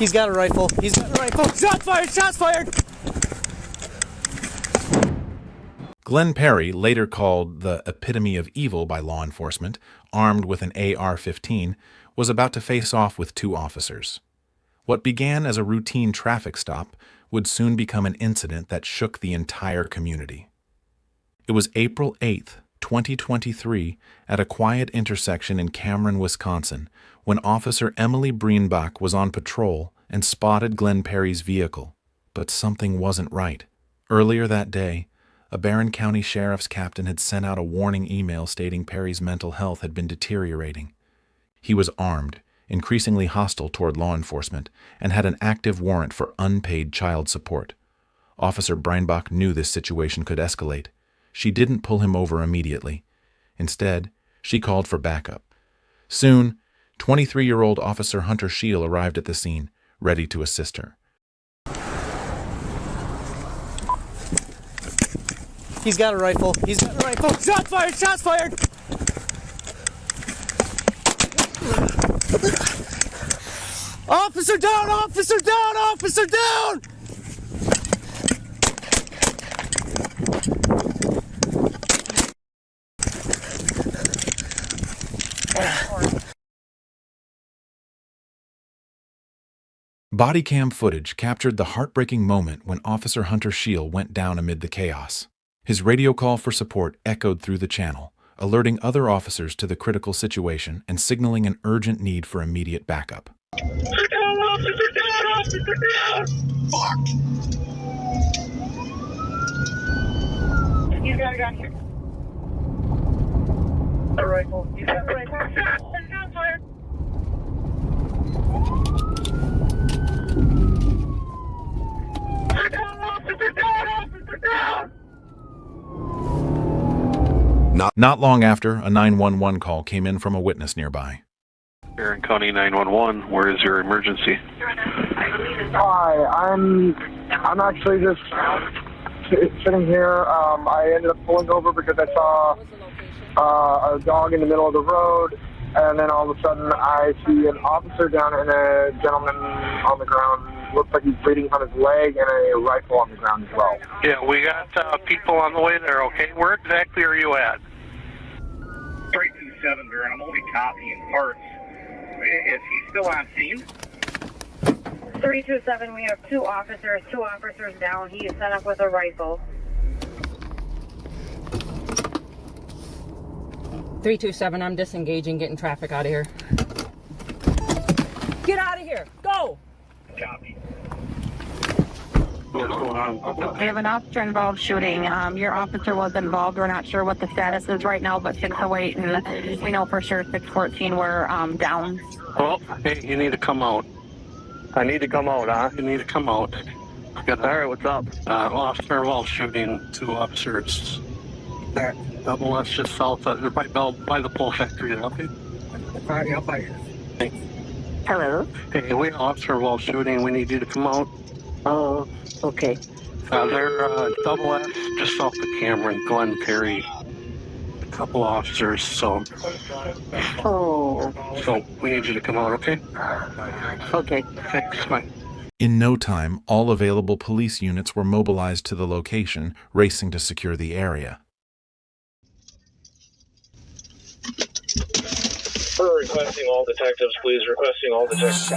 He's got a rifle. He's got a rifle. Shots fired! Shots fired! Glenn Perry, later called the epitome of evil by law enforcement, armed with an AR-15, was about to face off with two officers. What began as a routine traffic stop would soon become an incident that shook the entire community. It was April 8th, 2023, at a quiet intersection in Cameron, Wisconsin, when Officer Emily Breenbach was on patrol and spotted Glenn Perry's vehicle. But something wasn't right. Earlier that day, a Barron County Sheriff's captain had sent out a warning email stating Perry's mental health had been deteriorating. He was armed, increasingly hostile toward law enforcement, and had an active warrant for unpaid child support. Officer Breenbach knew this situation could escalate. She didn't pull him over immediately. Instead, she called for backup. Soon, 23-year-old Officer Hunter Scheel arrived at the scene, ready to assist her. He's got a rifle. He's got a rifle. Shots fired! Shots fired! Officer down! Officer down! Officer down! Bodycam footage captured the heartbreaking moment when Officer Hunter Scheel went down amid the chaos. His radio call for support echoed through the channel, alerting other officers to the critical situation and signaling an urgent need for immediate backup. Officer down! Officer down! Fuck! He's got a gun here. A rifle. He's got a rifle. Shot fired! Officer down! Officer down! Not long after, a 911 call came in from a witness nearby. Barron County 911, where is your emergency? Hi, I'm actually just sitting here. I ended up pulling over because I saw a dog in the middle of the road, and then all of a sudden I see an officer down and a gentleman on the ground. Looks like he's bleeding on his leg and a rifle on the ground as well. Yeah, we got people on the way there, okay? Where exactly are you at? 327, Baron. I'm only copying parts. Is he still on scene? 327, we have two officers down. He is set up with a rifle. 327, I'm disengaging, getting traffic out of here. Get out of here! Go! Copy. What's going on? We have an officer involved shooting. Your officer was involved. We're not sure what the status is right now, but 608 and we know for sure 614 were down. Well, hey, you need to come out. I need to come out, huh? You need to come out. All right, what's up? Officer involved shooting, two officers. Double S just south of, by the pole factory there, okay? All right, I'll fight. Thanks. Hello? Hey, we have officer involved shooting. We need you to come out. Oh, okay. They're double S just off the Cameron, Glenn Perry. A couple officers, so we need you to come out, okay? Okay. Thanks, bye. In no time, all available police units were mobilized to the location, racing to secure the area. We're requesting all detectives, please. Requesting all detectives.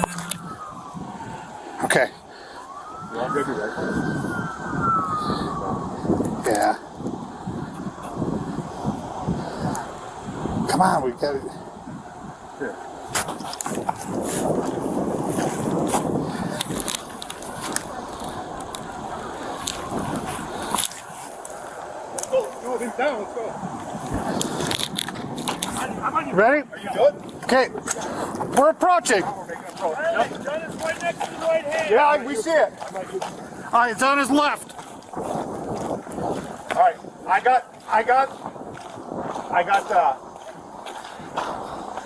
Okay. Yeah. Come on, we got it. Here. Go, he's down, let's go. Ready? Are you good? Okay. We're approaching. Yeah, we see it. All right, it's on his left. All right, I got.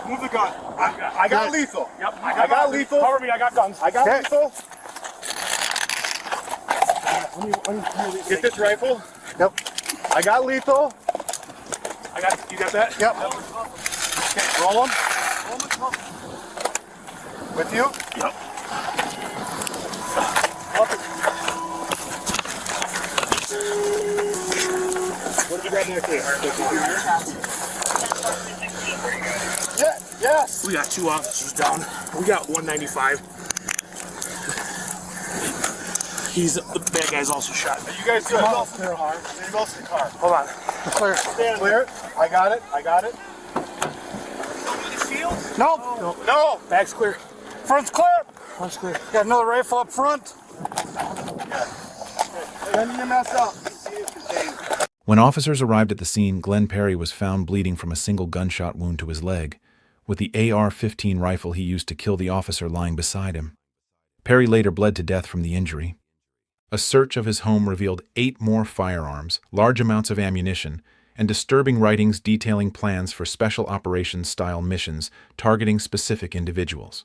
Move the gun. I got lethal. Yep, I got lethal. Cover me. I got guns. I got lethal. Get this rifle. Yep. I got lethal. You got that? Yep. Okay, roll him. With you? Yep. Yes. We got 2 officers down. We got 195. The bad guy's also shot. You guys do both in the car. They're both in the car. Hold on. Clear. Clear. I got it. I got it. No. No. Back's clear. Front's clear. Front's clear. Got another rifle up front. Then you messed up. When officers arrived at the scene, Glenn Perry was found bleeding from a single gunshot wound to his leg, with the AR-15 rifle he used to kill the officer lying beside him. Perry later bled to death from the injury. A search of his home revealed 8 more firearms, large amounts of ammunition, and disturbing writings detailing plans for special operations-style missions targeting specific individuals.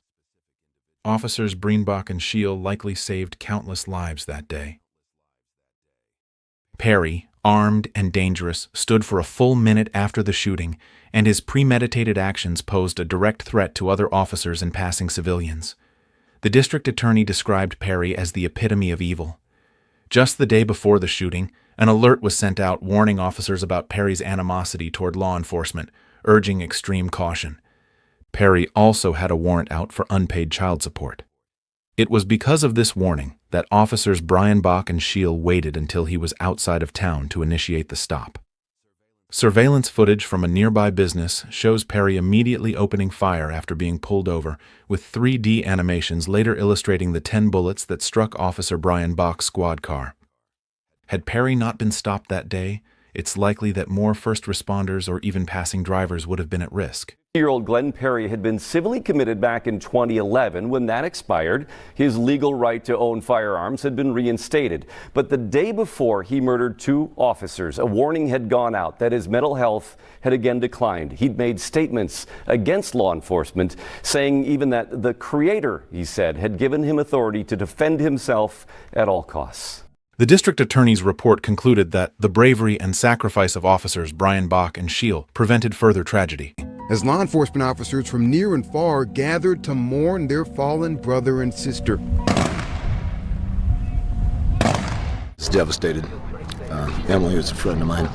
Officers Breenbach and Scheel likely saved countless lives that day. Perry, armed and dangerous, stood for a full minute after the shooting, and his premeditated actions posed a direct threat to other officers and passing civilians. The district attorney described Perry as the epitome of evil. Just the day before the shooting, an alert was sent out warning officers about Perry's animosity toward law enforcement, urging extreme caution. Perry also had a warrant out for unpaid child support. It was because of this warning that officers Breenbach and Scheel waited until he was outside of town to initiate the stop. Surveillance footage from a nearby business shows Perry immediately opening fire after being pulled over, with 3D animations later illustrating the 10 bullets that struck Officer Breenbach's squad car. Had Perry not been stopped that day, it's likely that more first responders or even passing drivers would have been at risk. 20-year-old Glenn Perry had been civilly committed back in 2011. When that expired, his legal right to own firearms had been reinstated. But the day before he murdered 2 officers, a warning had gone out that his mental health had again declined. He'd made statements against law enforcement, saying even that the Creator, he said, had given him authority to defend himself at all costs. The district attorney's report concluded that the bravery and sacrifice of officers Breenbach and Scheel prevented further tragedy. As law enforcement officers from near and far gathered to mourn their fallen brother and sister. It's devastated. Emily was a friend of mine.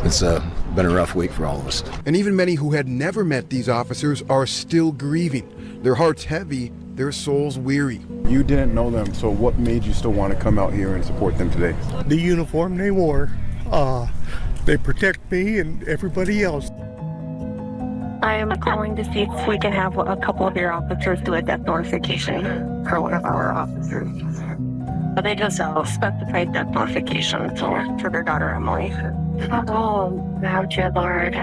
It's been a rough week for all of us. And even many who had never met these officers are still grieving. Their hearts heavy, their souls weary. You didn't know them, so what made you still want to come out here and support them today? The uniform they wore. They protect me and everybody else. I am calling to see if we can have a couple of your officers do a death notification for one of our officers. But they just specified death notification for their daughter Emily. Oh, ouch, Lord.